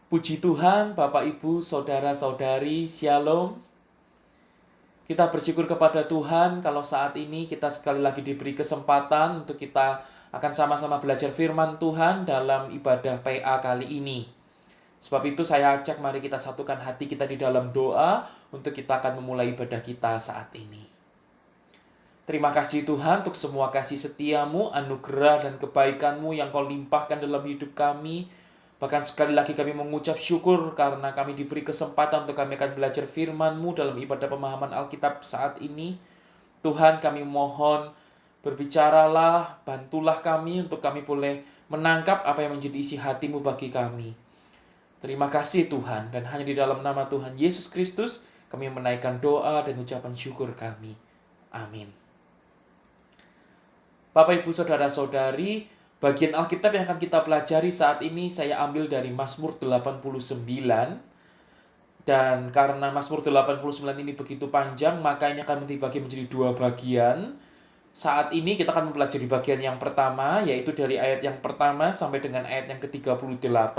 Puji Tuhan, Bapak, Ibu, Saudara-saudari, Shalom. Kita bersyukur kepada Tuhan kalau saat ini kita sekali lagi diberi kesempatan untuk kita akan sama-sama belajar firman Tuhan dalam ibadah PA kali ini. Sebab itu saya ajak mari kita satukan hati kita di dalam doa untuk kita akan memulai ibadah kita saat ini. Terima kasih Tuhan untuk semua kasih setiamu, anugerah dan kebaikanmu yang kau limpahkan dalam hidup kami. Bahkan sekali lagi kami mengucap syukur karena kami diberi kesempatan untuk kami akan belajar firman-Mu dalam ibadah pemahaman Alkitab saat ini. Tuhan, kami mohon berbicaralah, bantulah kami untuk kami boleh menangkap apa yang menjadi isi hati-Mu bagi kami. Terima kasih Tuhan, dan hanya di dalam nama Tuhan Yesus Kristus kami menaikkan doa dan ucapan syukur kami. Amin. Bapak, Ibu, Saudara-saudari, bagian Alkitab yang akan kita pelajari saat ini saya ambil dari Mazmur 89. Dan karena Mazmur 89 ini begitu panjang, maka ini akan dibagi menjadi dua bagian. Saat ini kita akan mempelajari bagian yang pertama, yaitu dari ayat yang pertama sampai dengan ayat yang ke-38.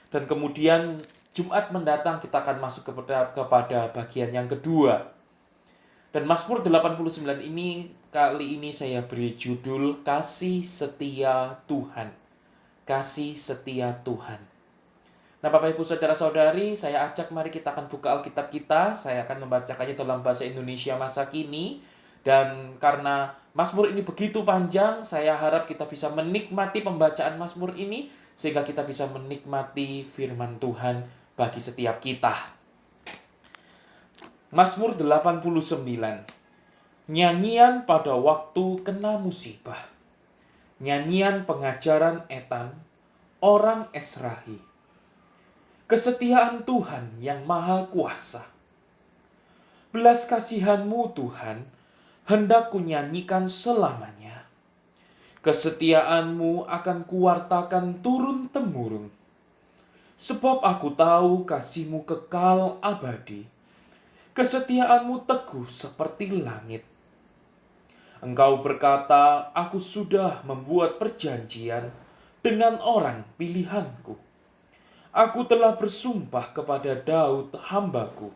Dan kemudian Jumat mendatang kita akan masuk kepada bagian yang kedua. Dan Mazmur 89 ini kali ini saya beri judul Kasih Setia Tuhan. Kasih Setia Tuhan. Nah, Bapak Ibu Saudara-saudari, saya ajak mari kita akan buka Alkitab kita. Saya akan membacakannya dalam bahasa Indonesia masa kini. Dan karena Mazmur ini begitu panjang, saya harap kita bisa menikmati pembacaan Mazmur ini sehingga kita bisa menikmati firman Tuhan bagi setiap kita. Mazmur 89. Nyanyian pada waktu kena musibah. Nyanyian pengajaran Etan, orang Esrahi. Kesetiaan Tuhan yang Maha Kuasa. Belas kasihan-Mu Tuhan, hendak kunyanyikan selamanya. Kesetiaan-Mu akan kuwartakan turun-temurun. Sebab aku tahu kasih-Mu kekal abadi. Kesetiaan-Mu teguh seperti langit. Engkau berkata, aku sudah membuat perjanjian dengan orang pilihanku. Aku telah bersumpah kepada Daud hambaku.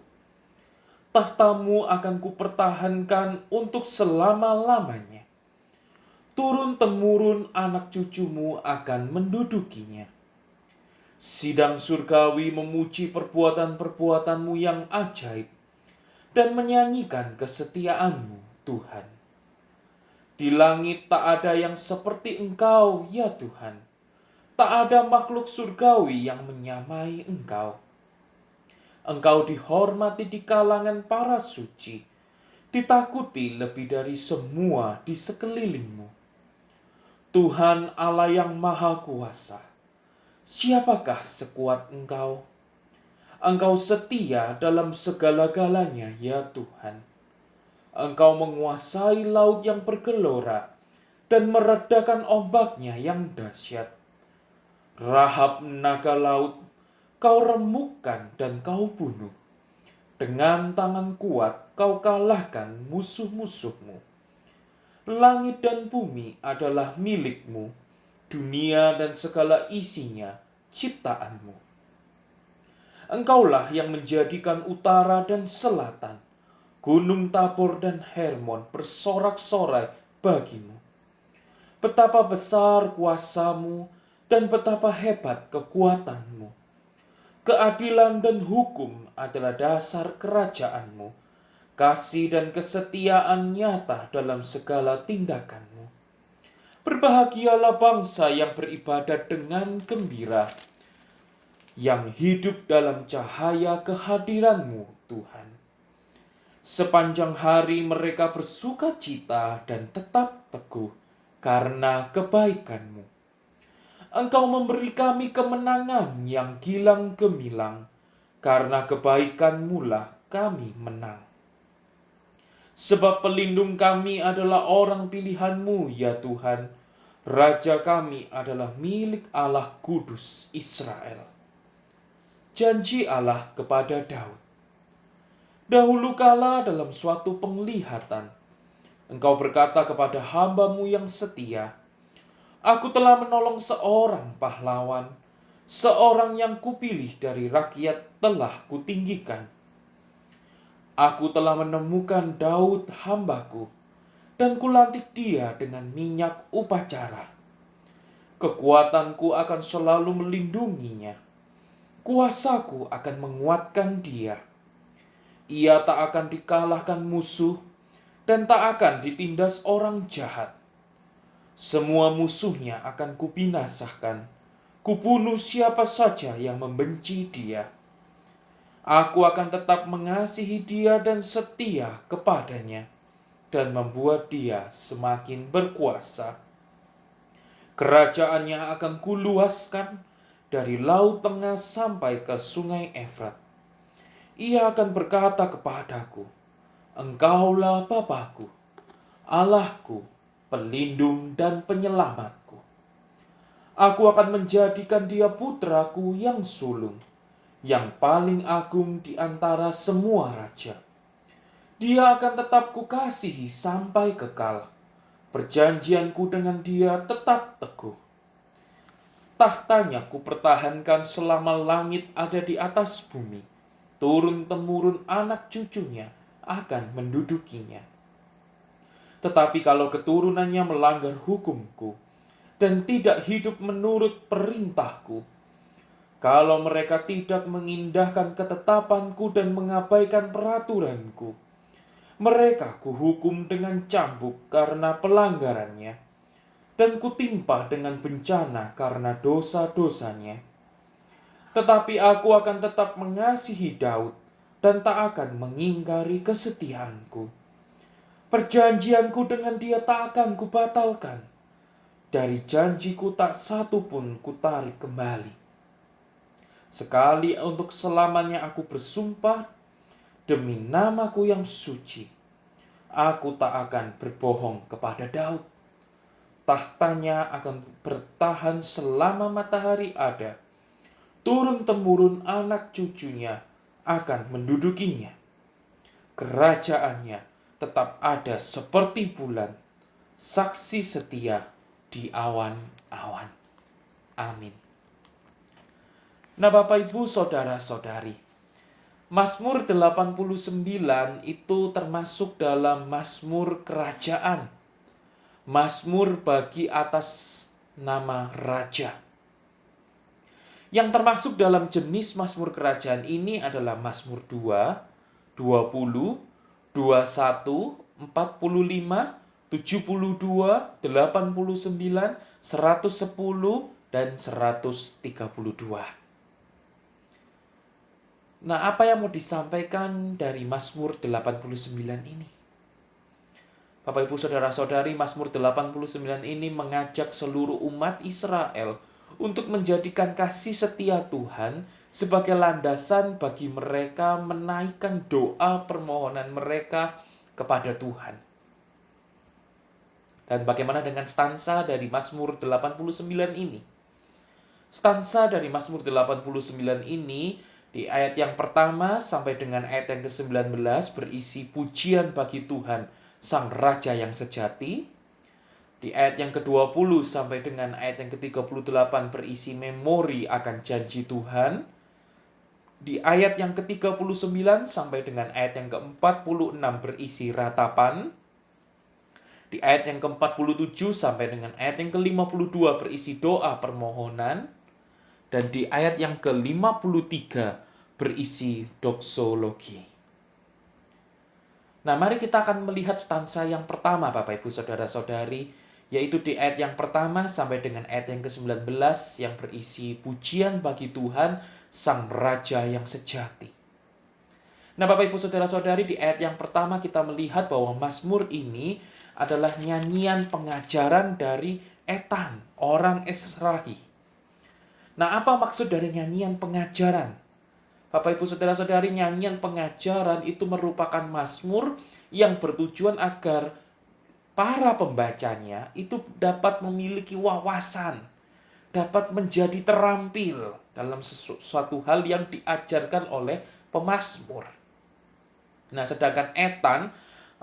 Tahta-Mu akan kupertahankan untuk selama-lamanya. Turun-temurun anak cucu-Mu akan mendudukinya. Sidang surgawi memuji perbuatan-perbuatan-Mu yang ajaib dan menyanyikan kesetiaan-Mu, Tuhan. Di langit tak ada yang seperti Engkau, ya Tuhan. Tak ada makhluk surgawi yang menyamai Engkau. Engkau dihormati di kalangan para suci, ditakuti lebih dari semua di sekelilingmu. Tuhan Allah yang Maha Kuasa, siapakah sekuat Engkau? Engkau setia dalam segala-galanya, ya Tuhan. Engkau menguasai laut yang bergelora dan meredakan ombaknya yang dahsyat. Rahab naga laut, kau remukkan dan kau bunuh. Dengan tangan kuat kau kalahkan musuh-musuhmu. Langit dan bumi adalah milik-Mu, dunia dan segala isinya ciptaan-Mu. Engkaulah yang menjadikan utara dan selatan, Gunung Tabor dan Hermon bersorak-sorai bagi-Mu. Betapa besar kuasa-Mu dan betapa hebat kekuatan-Mu. Keadilan dan hukum adalah dasar kerajaan-Mu. Kasih dan kesetiaan nyata dalam segala tindakan-Mu. Berbahagialah bangsa yang beribadat dengan gembira, yang hidup dalam cahaya kehadiran-Mu, Tuhan. Sepanjang hari mereka bersuka cita dan tetap teguh karena kebaikan-Mu. Engkau memberi kami kemenangan yang gilang gemilang, karena kebaikan-Mu lah kami menang. Sebab pelindung kami adalah orang pilihan-Mu, ya Tuhan. Raja kami adalah milik Allah Kudus Israel. Janji Allah kepada Daud. Dahulu kala dalam suatu penglihatan, Engkau berkata kepada hamba-Mu yang setia, aku telah menolong seorang pahlawan, Seorang yang kupilih dari rakyat telah kutinggikan. Aku telah menemukan Daud hambaku, dan kulantik dia dengan minyak upacara. Kekuatanku akan selalu melindunginya. Kuasaku akan menguatkan dia. Ia tak akan dikalahkan musuh, dan tak akan ditindas orang jahat. Semua musuhnya akan kubinasakan. Kubunuh siapa saja yang membenci dia. Aku akan tetap mengasihi dia dan setia kepadanya, dan membuat dia semakin berkuasa. Kerajaannya akan kuluaskan dari laut tengah sampai ke sungai Efrat. Ia akan berkata kepadaku, Engkaulah Bapakku, Allahku, pelindung dan penyelamatku. Aku akan menjadikan dia putraku yang sulung, yang paling agung di antara semua raja. Dia akan tetap kukasihi sampai kekal. Perjanjianku dengan dia tetap teguh. Tahtanya kupertahankan selama langit ada di atas bumi. Turun-temurun anak cucunya akan mendudukinya. Tetapi kalau keturunannya melanggar hukumku dan tidak hidup menurut perintahku, kalau mereka tidak mengindahkan ketetapanku dan mengabaikan peraturanku, mereka kuhukum dengan cambuk karena pelanggarannya, dan kutimpa dengan bencana karena dosa-dosanya. Tetapi aku akan tetap mengasihi Daud dan tak akan mengingkari kesetiaanku. Perjanjianku dengan dia tak akan kubatalkan. Dari janjiku tak satu pun kutarik kembali. Sekali untuk selamanya aku bersumpah demi namaku yang suci, aku tak akan berbohong kepada Daud. Tahtanya akan bertahan selama matahari ada. Turun-temurun anak cucunya akan mendudukinya. Kerajaannya tetap ada seperti bulan, saksi setia di awan-awan. Amin. Nah, Bapak Ibu Saudara-saudari, Mazmur 89 itu termasuk dalam Mazmur kerajaan. Mazmur bagi atas nama raja. Yang termasuk dalam jenis Mazmur kerajaan ini adalah Mazmur 2, 20, 21, 45, 72, 89, 110, dan 132. Nah, apa yang mau disampaikan dari Mazmur 89 ini? Bapak Ibu Saudara-saudari, Mazmur 89 ini mengajak seluruh umat Israel untuk menjadikan kasih setia Tuhan sebagai landasan bagi mereka menaikkan doa permohonan mereka kepada Tuhan. Dan bagaimana dengan stansa dari Mazmur 89 ini? Stansa dari Mazmur 89 ini di ayat yang pertama sampai dengan ayat yang ke-19 berisi pujian bagi Tuhan, Sang Raja yang sejati. Di ayat yang ke-20 sampai dengan ayat yang ke-38 berisi memori akan janji Tuhan. Di ayat yang ke-39 sampai dengan ayat yang ke-46 berisi ratapan. Di ayat yang ke-47 sampai dengan ayat yang ke-52 berisi doa permohonan. Dan di ayat yang ke-53 berisi doksologi. Nah, mari kita akan melihat stansa yang pertama, Bapak Ibu Saudara-saudari, yaitu di ayat yang pertama sampai dengan ayat yang ke-19 yang berisi pujian bagi Tuhan, Sang Raja yang sejati. Nah, Bapak Ibu Saudara-saudari, di ayat yang pertama kita melihat bahwa Mazmur ini adalah nyanyian pengajaran dari Etan, orang Esrahi. Nah, apa maksud dari nyanyian pengajaran? Bapak Ibu Saudara-saudari, nyanyian pengajaran itu merupakan mazmur yang bertujuan agar para pembacanya itu dapat memiliki wawasan, dapat menjadi terampil dalam sesuatu hal yang diajarkan oleh pemazmur. Nah, sedangkan Etan,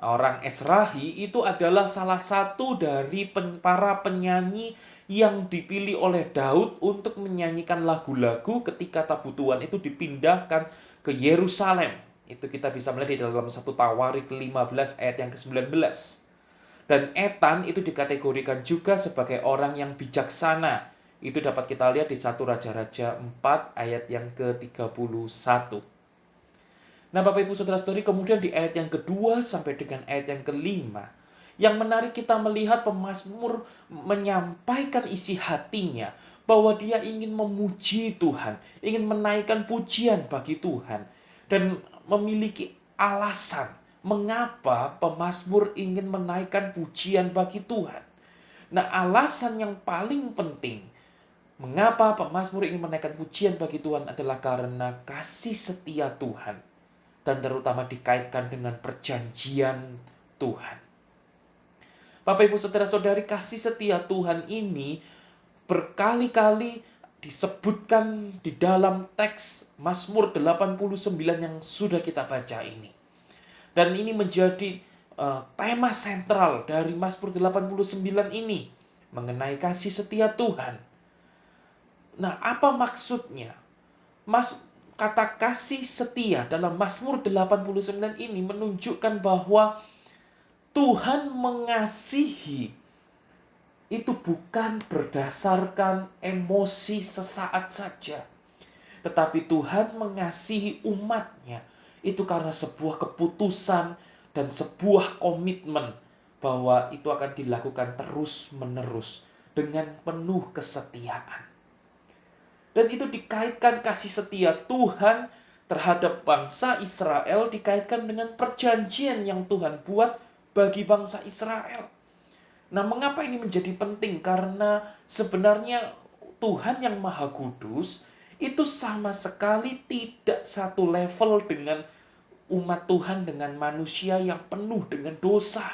orang Esrahi, itu adalah salah satu dari para penyanyi yang dipilih oleh Daud untuk menyanyikan lagu-lagu ketika tabut Tuhan itu dipindahkan ke Yerusalem. Itu kita bisa melihat di dalam 1 Tawarik 15 ayat yang ke-19. Dan Etan itu dikategorikan juga sebagai orang yang bijaksana. Itu dapat kita lihat di 1 Raja-Raja 4 ayat yang ke-31. Nah, Bapak Ibu Saudara-saudari, kemudian di ayat yang kedua sampai dengan ayat yang kelima, yang menarik kita melihat pemazmur menyampaikan isi hatinya bahwa dia ingin memuji Tuhan, ingin menaikkan pujian bagi Tuhan, dan memiliki alasan mengapa pemazmur ingin menaikkan pujian bagi Tuhan. Nah, alasan yang paling penting mengapa pemazmur ingin menaikkan pujian bagi Tuhan adalah karena kasih setia Tuhan, dan terutama dikaitkan dengan perjanjian Tuhan. Bapak Ibu Saudara-saudari, kasih setia Tuhan ini berkali-kali disebutkan di dalam teks Mazmur 89 yang sudah kita baca ini. Dan ini menjadi tema sentral dari Mazmur 89 ini, mengenai kasih setia Tuhan. Nah, apa maksudnya? Kata kasih setia dalam Mazmur 89 ini menunjukkan bahwa Tuhan mengasihi itu bukan berdasarkan emosi sesaat saja, tetapi Tuhan mengasihi umatnya itu karena sebuah keputusan dan sebuah komitmen bahwa itu akan dilakukan terus-menerus dengan penuh kesetiaan. Dan itu dikaitkan kasih setia Tuhan terhadap bangsa Israel, dikaitkan dengan perjanjian yang Tuhan buat bagi bangsa Israel. Nah, mengapa ini menjadi penting? Karena sebenarnya Tuhan yang Maha Kudus itu sama sekali tidak satu level dengan umat Tuhan, dengan manusia yang penuh dengan dosa.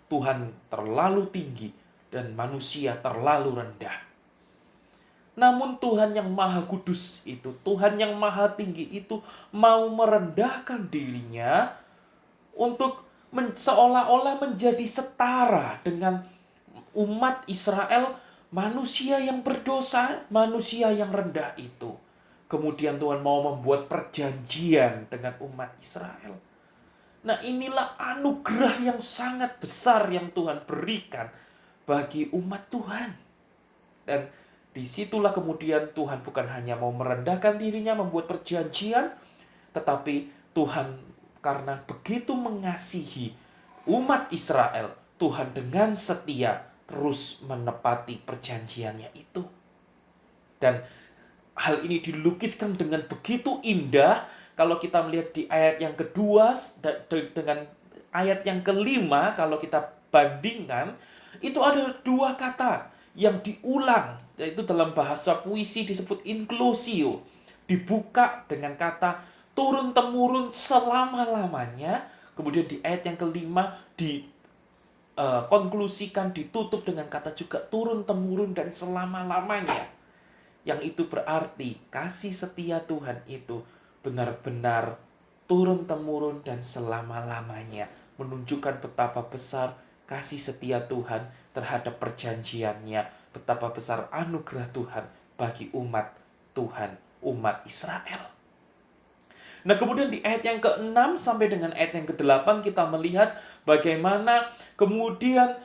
Tuhan terlalu tinggi dan manusia terlalu rendah. Namun Tuhan yang Maha Kudus itu, Tuhan yang Maha Tinggi itu mau merendahkan dirinya untuk seolah-olah menjadi setara dengan umat Israel, manusia yang berdosa, manusia yang rendah itu. Kemudian Tuhan mau membuat perjanjian dengan umat Israel. Nah, inilah anugerah yang sangat besar yang Tuhan berikan bagi umat Tuhan. Dan disitulah kemudian Tuhan bukan hanya mau merendahkan dirinya, membuat perjanjian, tetapi Tuhan karena begitu mengasihi umat Israel, Tuhan dengan setia terus menepati perjanjiannya itu. Dan hal ini dilukiskan dengan begitu indah kalau kita melihat di ayat yang kedua dengan ayat yang kelima. Kalau kita bandingkan, itu ada dua kata yang diulang, yaitu dalam bahasa puisi disebut inclusio. Dibuka dengan kata turun-temurun selama-lamanya. Kemudian di ayat yang kelima dikonklusikan, ditutup dengan kata juga turun-temurun dan selama-lamanya. Yang itu berarti kasih setia Tuhan itu benar-benar turun-temurun dan selama-lamanya. Menunjukkan betapa besar kasih setia Tuhan terhadap perjanjiannya, betapa besar anugerah Tuhan bagi umat Tuhan, umat Israel. Nah, kemudian di ayat yang ke-6 sampai dengan ayat yang ke-8 kita melihat bagaimana kemudian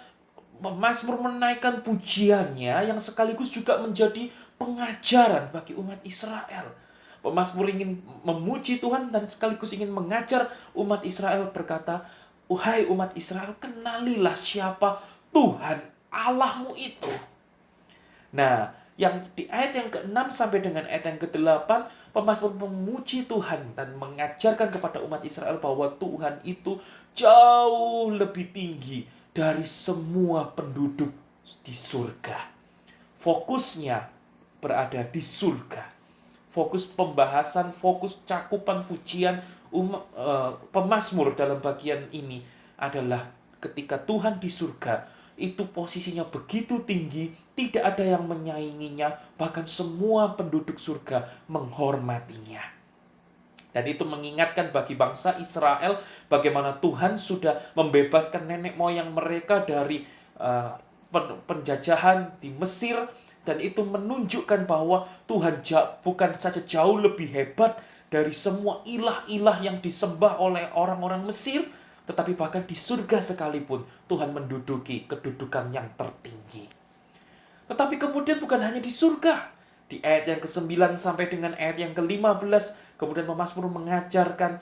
Mazmur menaikkan pujiannya yang sekaligus juga menjadi pengajaran bagi umat Israel. Pemazmur ingin memuji Tuhan dan sekaligus ingin mengajar umat Israel, berkata, "Wahai umat Israel, kenalilah siapa Tuhan Allahmu itu." Nah, yang di ayat yang ke-6 sampai dengan ayat yang ke-8, pemazmur memuji Tuhan dan mengajarkan kepada umat Israel bahwa Tuhan itu jauh lebih tinggi dari semua penduduk di surga. Fokusnya berada di surga. Fokus pembahasan, fokus cakupan pujian pemazmur dalam bagian ini adalah ketika Tuhan di surga, itu posisinya begitu tinggi, tidak ada yang menyainginya, bahkan semua penduduk surga menghormatinya. Dan itu mengingatkan bagi bangsa Israel bagaimana Tuhan sudah membebaskan nenek moyang mereka dari penjajahan di Mesir, dan itu menunjukkan bahwa Tuhan bukan saja jauh lebih hebat dari semua ilah-ilah yang disembah oleh orang-orang Mesir, tetapi bahkan di surga sekalipun Tuhan menduduki kedudukan yang tertinggi. Tetapi kemudian bukan hanya di surga. Di ayat yang ke-9 sampai dengan ayat yang ke-15, kemudian pemazmur mengajarkan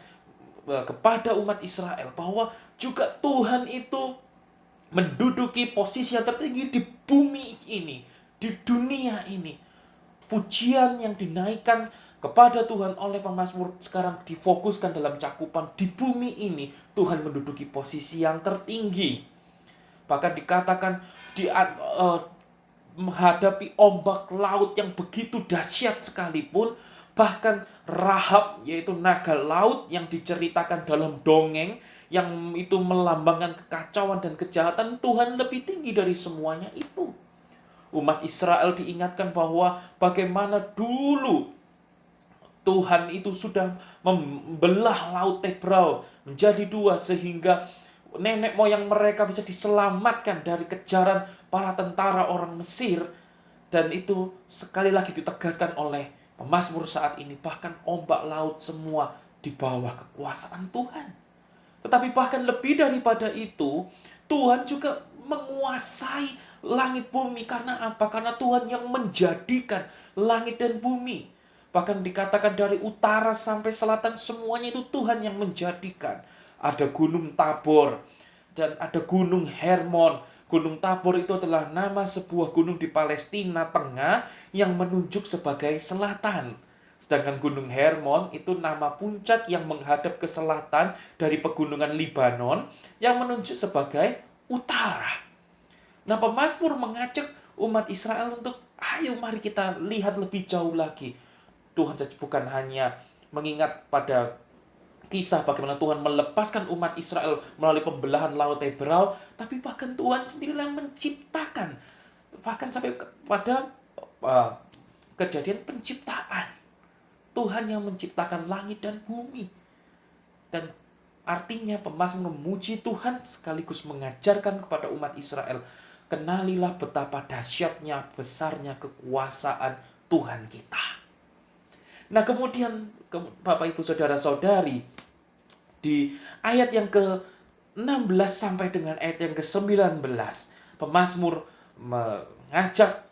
kepada umat Israel bahwa juga Tuhan itu menduduki posisi yang tertinggi di bumi ini, di dunia ini. Pujian yang dinaikkan kepada Tuhan oleh pemazmur sekarang difokuskan dalam cakupan di bumi ini. Tuhan menduduki posisi yang tertinggi. Bahkan dikatakan menghadapi ombak laut yang begitu dahsyat sekalipun, bahkan Rahab, yaitu naga laut yang diceritakan dalam dongeng, yang itu melambangkan kekacauan dan kejahatan, Tuhan lebih tinggi dari semuanya itu. Umat Israel diingatkan bahwa bagaimana dulu Tuhan itu sudah membelah laut Tebrau menjadi dua, sehingga nenek moyang mereka bisa diselamatkan dari kejaran para tentara orang Mesir. Dan itu sekali lagi ditegaskan oleh pemazmur saat ini. Bahkan ombak laut semua di bawah kekuasaan Tuhan. Tetapi bahkan lebih daripada itu, Tuhan juga menguasai langit bumi. Karena apa? Karena Tuhan yang menjadikan langit dan bumi. Bahkan dikatakan dari utara sampai selatan semuanya itu Tuhan yang menjadikan. Ada Gunung Tabor dan ada Gunung Hermon. Gunung Tabor itu adalah nama sebuah gunung di Palestina Tengah yang menunjuk sebagai selatan. Sedangkan Gunung Hermon itu nama puncak yang menghadap ke selatan dari pegunungan Libanon yang menunjuk sebagai utara. Nah, pemazmur mengajak umat Israel untuk ayo mari kita lihat lebih jauh lagi. Tuhan bukan hanya mengingat pada kisah bagaimana Tuhan melepaskan umat Israel melalui pembelahan laut Tebrau, tapi bahkan Tuhan sendiri yang menciptakan. Bahkan sampai pada kejadian penciptaan. Tuhan yang menciptakan langit dan bumi. Dan artinya pemazmur memuji Tuhan sekaligus mengajarkan kepada umat Israel, kenalilah betapa dahsyatnya, besarnya kekuasaan Tuhan kita. Nah, kemudian Bapak Ibu Saudara-saudari, di ayat yang ke-16 sampai dengan ayat yang ke-19, pemazmur mengajak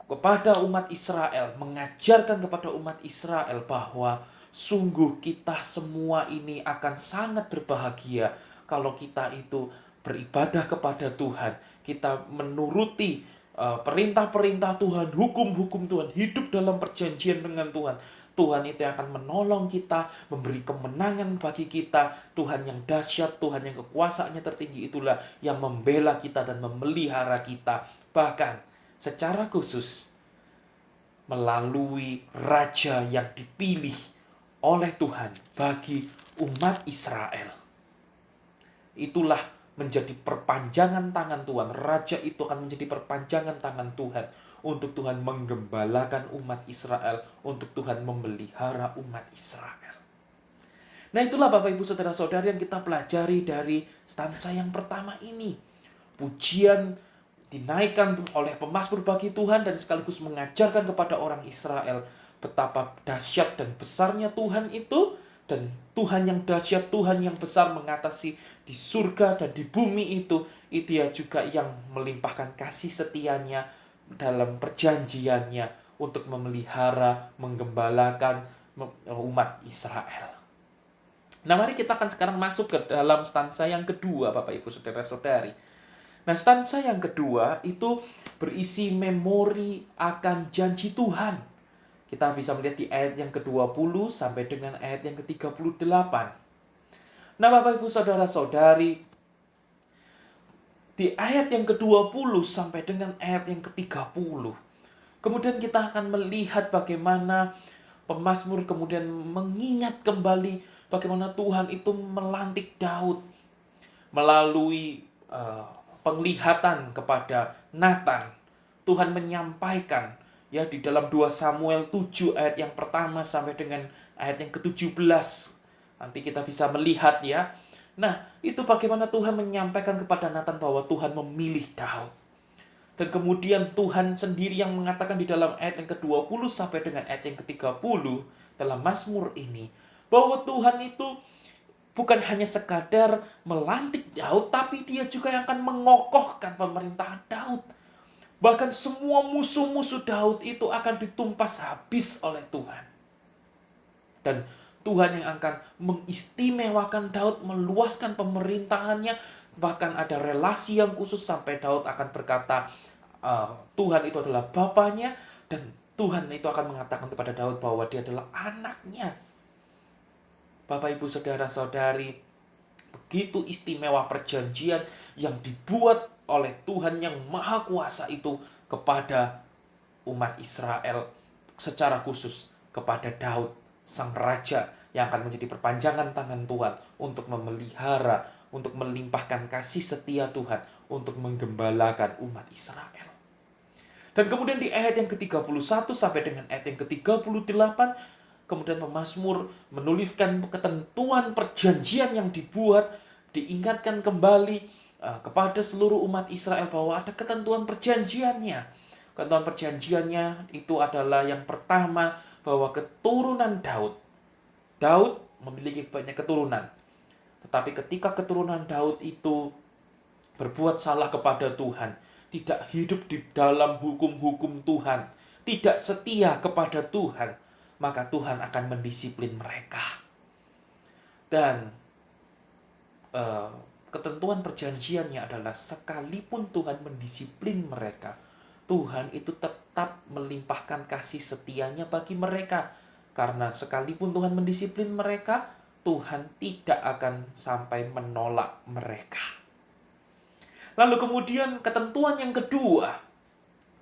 kepada umat Israel, mengajarkan kepada umat Israel bahwa sungguh kita semua ini akan sangat berbahagia kalau kita itu beribadah kepada Tuhan, kita menuruti perintah-perintah Tuhan, hukum-hukum Tuhan, hidup dalam perjanjian dengan Tuhan. Tuhan itu yang akan menolong kita, memberi kemenangan bagi kita. Tuhan yang dahsyat, Tuhan yang kekuasaannya tertinggi itulah yang membela kita dan memelihara kita. Bahkan secara khusus melalui raja yang dipilih oleh Tuhan bagi umat Israel. Itulah menjadi perpanjangan tangan Tuhan. Raja itu akan menjadi perpanjangan tangan Tuhan untuk Tuhan menggembalakan umat Israel, untuk Tuhan memelihara umat Israel. Nah, itulah Bapak Ibu Saudara-saudari yang kita pelajari dari stansa yang pertama ini. Pujian dinaikkan oleh pemazmur bagi Tuhan dan sekaligus mengajarkan kepada orang Israel betapa dahsyat dan besarnya Tuhan itu. Dan Tuhan yang dahsyat, Tuhan yang besar mengatasi di surga dan di bumi itu Dia juga yang melimpahkan kasih setianya dalam perjanjiannya untuk memelihara, menggembalakan umat Israel. Nah, mari kita akan sekarang masuk ke dalam stansa yang kedua, Bapak Ibu Saudara-saudari. Nah, stansa yang kedua itu berisi memori akan janji Tuhan. Kita bisa melihat di ayat yang ke-20 sampai dengan ayat yang ke-38. Nah, Bapak Ibu Saudara-saudari, di ayat yang ke-20 sampai dengan ayat yang ke-30, kemudian kita akan melihat bagaimana pemazmur kemudian mengingat kembali bagaimana Tuhan itu melantik Daud melalui penglihatan kepada Nathan. Tuhan menyampaikan ya di dalam 2 Samuel 7 ayat yang pertama sampai dengan ayat yang ke-17. Nanti kita bisa melihat ya. Nah, itu bagaimana Tuhan menyampaikan kepada Nathan bahwa Tuhan memilih Daud. Dan kemudian Tuhan sendiri yang mengatakan di dalam ayat yang ke-20 sampai dengan ayat yang ke-30 dalam Mazmur ini, bahwa Tuhan itu bukan hanya sekadar melantik Daud, tapi dia juga yang akan mengokohkan pemerintahan Daud. Bahkan semua musuh-musuh Daud itu akan ditumpas habis oleh Tuhan. Dan Tuhan yang akan mengistimewakan Daud, meluaskan pemerintahannya, bahkan ada relasi yang khusus sampai Daud akan berkata, Tuhan itu adalah bapaknya, dan Tuhan itu akan mengatakan kepada Daud bahwa dia adalah anaknya. Bapak, Ibu, Saudara-saudari, begitu istimewa perjanjian yang dibuat oleh Tuhan yang Maha Kuasa itu kepada umat Israel, secara khusus kepada Daud, sang raja yang akan menjadi perpanjangan tangan Tuhan untuk memelihara, untuk melimpahkan kasih setia Tuhan, untuk menggembalakan umat Israel. Dan kemudian di ayat yang ke-31 sampai dengan ayat yang ke-38, kemudian pemazmur menuliskan ketentuan perjanjian yang dibuat, diingatkan kembali kepada seluruh umat Israel bahwa ada ketentuan perjanjiannya. Ketentuan perjanjiannya itu adalah yang pertama, bahwa keturunan Daud memiliki banyak keturunan. Tetapi ketika keturunan Daud itu berbuat salah kepada Tuhan, tidak hidup di dalam hukum-hukum Tuhan, tidak setia kepada Tuhan, maka Tuhan akan mendisiplin mereka. Dan ketentuan perjanjiannya adalah sekalipun Tuhan mendisiplin mereka, Tuhan itu tetap melimpahkan kasih setianya bagi mereka. Karena sekalipun Tuhan mendisiplin mereka, Tuhan tidak akan sampai menolak mereka. Lalu kemudian ketentuan yang kedua,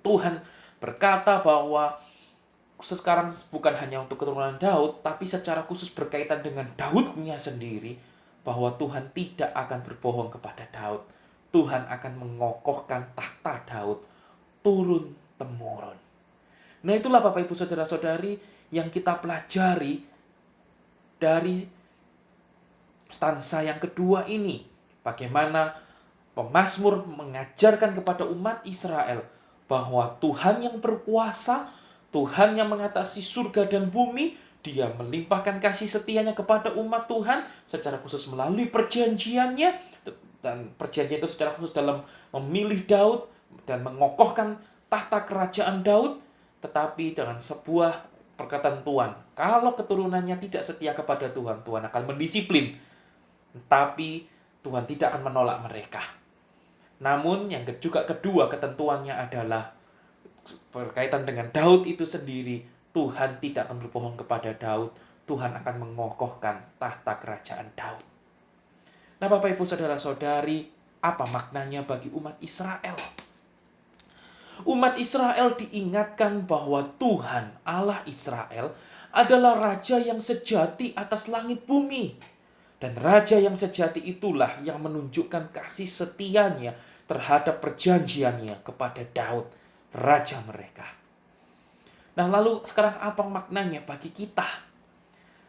Tuhan berkata bahwa sekarang bukan hanya untuk keturunan Daud, tapi secara khusus berkaitan dengan Daudnya sendiri, bahwa Tuhan tidak akan berbohong kepada Daud. Tuhan akan mengokohkan tahta Daud turun-temurun. Nah, itulah Bapak, Ibu, Saudara-saudari yang kita pelajari dari stansa yang kedua ini. Bagaimana pemazmur mengajarkan kepada umat Israel bahwa Tuhan yang berkuasa, Tuhan yang mengatasi surga dan bumi, dia melimpahkan kasih setianya kepada umat Tuhan secara khusus melalui perjanjiannya, dan perjanjian itu secara khusus dalam memilih Daud dan mengokohkan tahta kerajaan Daud. Tetapi dengan sebuah perkataan Tuhan, kalau keturunannya tidak setia kepada Tuhan, Tuhan akan mendisiplin. Tapi Tuhan tidak akan menolak mereka. Namun yang juga kedua ketentuannya adalah berkaitan dengan Daud itu sendiri. Tuhan tidak akan berbohong kepada Daud. Tuhan akan mengokohkan tahta kerajaan Daud. Nah, Bapak, Ibu, Saudara-saudari, apa maknanya bagi umat Israel? Umat Israel diingatkan bahwa Tuhan Allah Israel adalah Raja yang sejati atas langit bumi. Dan Raja yang sejati itulah yang menunjukkan kasih setianya terhadap perjanjiannya kepada Daud, Raja mereka. Nah, lalu sekarang apa maknanya bagi kita?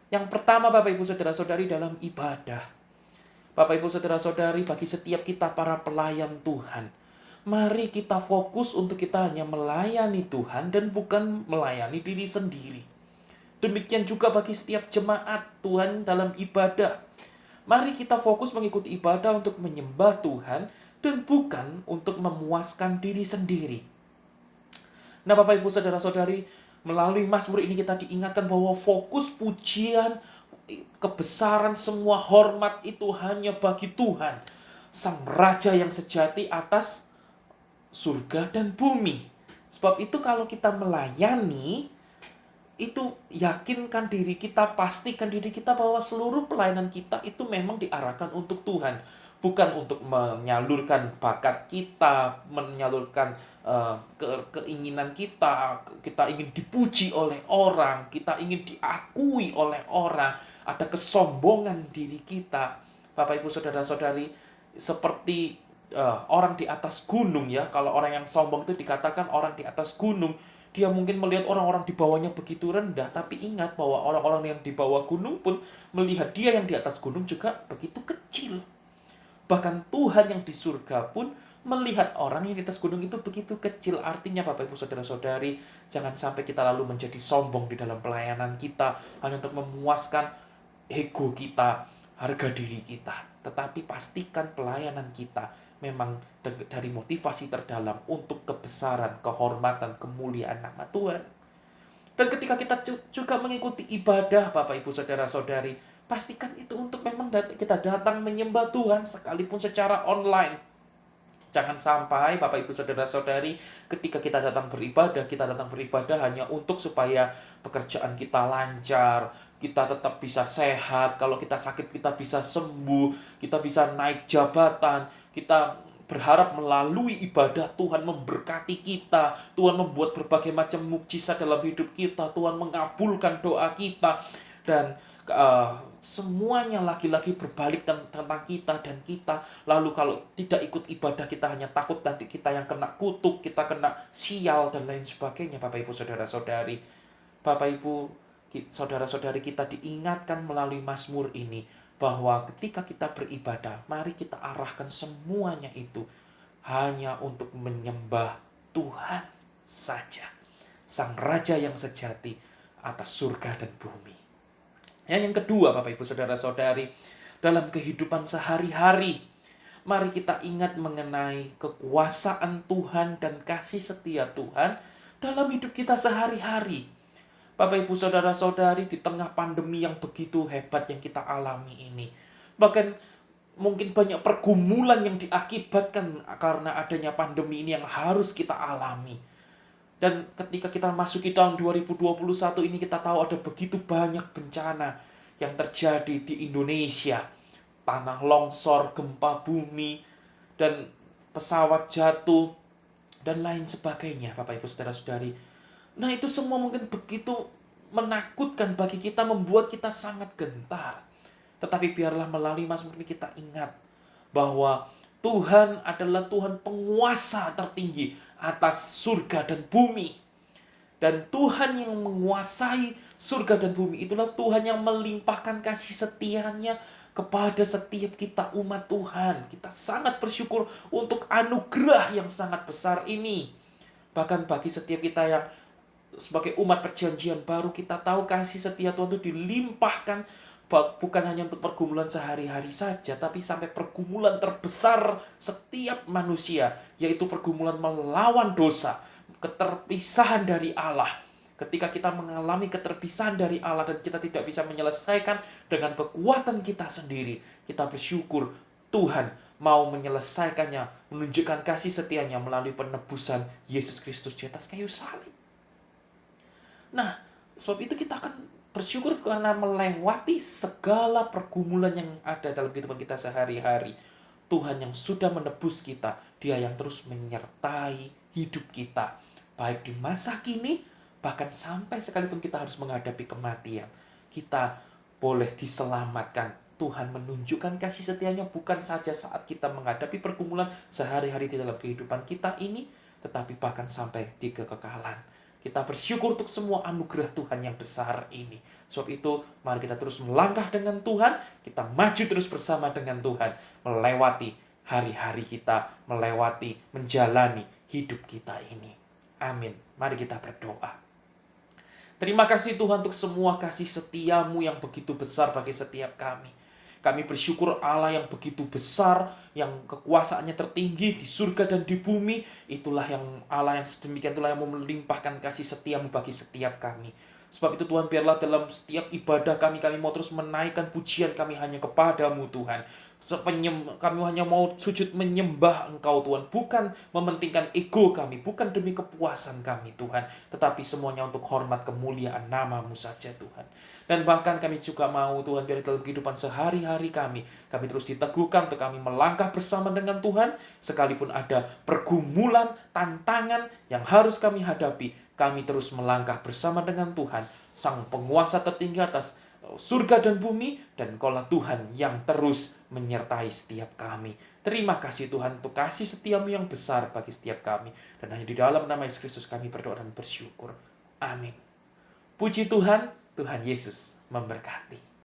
Yang pertama, Bapak, Ibu, Saudara-saudari, dalam ibadah. Bapak, Ibu, Saudara-saudari, bagi setiap kita para pelayan Tuhan, mari kita fokus untuk kita hanya melayani Tuhan dan bukan melayani diri sendiri. Demikian juga bagi setiap jemaat Tuhan dalam ibadah. Mari kita fokus mengikuti ibadah untuk menyembah Tuhan dan bukan untuk memuaskan diri sendiri. Nah, Bapak, Ibu, Saudara-saudari, melalui Mazmur ini kita diingatkan bahwa fokus pujian, kebesaran, semua hormat itu hanya bagi Tuhan, Sang Raja yang sejati atas surga dan bumi. Sebab itu kalau kita melayani, itu yakinkan diri kita, pastikan diri kita bahwa seluruh pelayanan kita itu memang diarahkan untuk Tuhan. Bukan untuk menyalurkan bakat kita, menyalurkan keinginan kita. Kita ingin dipuji oleh orang, kita ingin diakui oleh orang. Ada kesombongan diri kita. Bapak, Ibu, Saudara-saudari, seperti orang di atas gunung ya. Kalau orang yang sombong itu dikatakan orang di atas gunung. Dia mungkin melihat orang-orang di bawahnya begitu rendah. Tapi ingat bahwa orang-orang yang di bawah gunung pun melihat dia yang di atas gunung juga begitu kecil. Bahkan Tuhan yang di surga pun Melihat orang yang di atas gunung itu begitu kecil. Artinya Bapak Ibu Saudara-saudari, jangan sampai kita lalu menjadi sombong di dalam pelayanan kita hanya untuk memuaskan ego kita, harga diri kita. Tetapi pastikan pelayanan kita memang dari motivasi terdalam untuk kebesaran, kehormatan, kemuliaan nama Tuhan. Dan ketika kita juga mengikuti ibadah Bapak Ibu Saudara-saudari, pastikan itu untuk memang kita datang menyembah Tuhan sekalipun secara online. Jangan sampai Bapak Ibu Saudara-saudari, ketika kita datang beribadah hanya untuk supaya pekerjaan kita lancar, kita tetap bisa sehat, kalau kita sakit kita bisa sembuh, kita bisa naik jabatan, kita berharap melalui ibadah Tuhan memberkati kita, Tuhan membuat berbagai macam mukjizat dalam hidup kita, Tuhan mengabulkan doa kita, dan semuanya lagi-lagi berbalik tentang kita dan kita. Lalu kalau tidak ikut ibadah, kita hanya takut nanti kita yang kena kutuk, kita kena sial dan lain sebagainya. Bapak Ibu Saudara-saudari, Bapak Ibu Saudara-saudari, kita diingatkan melalui Mazmur ini bahwa ketika kita beribadah, mari kita arahkan semuanya itu hanya untuk menyembah Tuhan saja, Sang Raja yang sejati atas surga dan bumi. Yang kedua, Bapak Ibu Saudara-saudari, dalam kehidupan sehari-hari, mari kita ingat mengenai kekuasaan Tuhan dan kasih setia Tuhan dalam hidup kita sehari-hari. Bapak Ibu Saudara-saudari, di tengah pandemi yang begitu hebat yang kita alami ini, bahkan mungkin banyak pergumulan yang diakibatkan karena adanya pandemi ini yang harus kita alami. Dan ketika kita masuki tahun 2021 ini, kita tahu ada begitu banyak bencana yang terjadi di Indonesia. Tanah longsor, gempa bumi, dan pesawat jatuh, dan lain sebagainya, Bapak Ibu Saudara-saudari. Nah, itu semua mungkin begitu menakutkan bagi kita, membuat kita sangat gentar. Tetapi biarlah melalui Mazmur ini kita ingat bahwa Tuhan adalah Tuhan penguasa tertinggi atas surga dan bumi. Dan Tuhan yang menguasai surga dan bumi itulah Tuhan yang melimpahkan kasih setianya kepada setiap kita umat Tuhan. Kita sangat bersyukur untuk anugerah yang sangat besar ini. Bahkan bagi setiap kita yang sebagai umat perjanjian baru, kita tahu kasih setia Tuhan itu dilimpahkan bukan hanya untuk pergumulan sehari-hari saja, tapi sampai pergumulan terbesar setiap manusia, yaitu pergumulan melawan dosa, keterpisahan dari Allah. Ketika kita mengalami keterpisahan dari Allah dan kita tidak bisa menyelesaikan dengan kekuatan kita sendiri, kita bersyukur Tuhan mau menyelesaikannya, menunjukkan kasih setianya melalui penebusan Yesus Kristus di atas kayu salib. Nah, sebab itu kita akan bersyukur karena melewati segala pergumulan yang ada dalam kehidupan kita sehari-hari. Tuhan yang sudah menebus kita, Dia yang terus menyertai hidup kita, baik di masa kini, bahkan sampai sekalipun kita harus menghadapi kematian. Kita boleh diselamatkan. Tuhan menunjukkan kasih setianya bukan saja saat kita menghadapi pergumulan sehari-hari di dalam kehidupan kita ini, tetapi bahkan sampai di kekekalan. Kita bersyukur untuk semua anugerah Tuhan yang besar ini. Sebab itu, mari kita terus melangkah dengan Tuhan, kita maju terus bersama dengan Tuhan, melewati hari-hari kita, menjalani hidup kita ini. Amin. Mari kita berdoa. Terima kasih Tuhan untuk semua kasih setiamu yang begitu besar bagi setiap kami. Kami bersyukur Allah yang begitu besar, yang kekuasaannya tertinggi di surga dan di bumi. Itulah yang Allah yang sedemikian, itulah yang melimpahkan kasih setiamu bagi setiap kami. Sebab itu Tuhan, biarlah dalam setiap ibadah kami mau terus menaikkan pujian kami hanya kepadamu Tuhan. Kami hanya mau sujud menyembah Engkau Tuhan, bukan mementingkan ego kami, bukan demi kepuasan kami Tuhan, tetapi semuanya untuk hormat kemuliaan namamu saja Tuhan. Dan bahkan kami juga mau Tuhan, biar dalam kehidupan sehari-hari kami terus diteguhkan untuk kami melangkah bersama dengan Tuhan, sekalipun ada pergumulan, tantangan yang harus kami hadapi, kami terus melangkah bersama dengan Tuhan, Sang Penguasa tertinggi atas surga dan bumi, dan Engkaulah Tuhan yang terus menyertai setiap kami. Terima kasih Tuhan untuk kasih setiamu yang besar bagi setiap kami. Dan hanya di dalam nama Yesus Kristus kami berdoa dan bersyukur. Amin. Puji Tuhan, Tuhan Yesus memberkati.